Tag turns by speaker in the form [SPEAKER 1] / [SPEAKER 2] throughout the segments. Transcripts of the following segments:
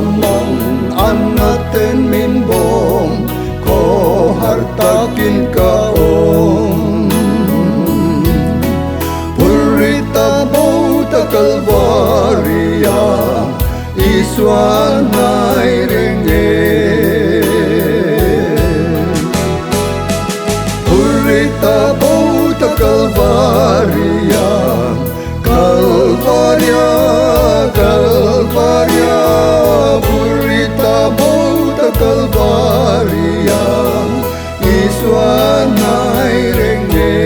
[SPEAKER 1] mong angaten min bom ko hartakin kaom Phurrit bauta kalvariah iswanay renge Phurrit bauta kalvariah kalvariah kalvariah Phurrit bauta kalvariah iswanay renge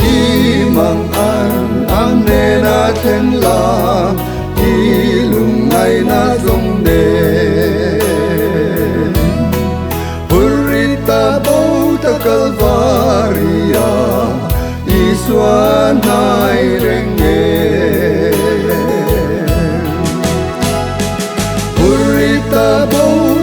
[SPEAKER 1] Imang an natin lang ilungay na zongde Phurrit bauta kalvariah iswanay renge Phurrit bauta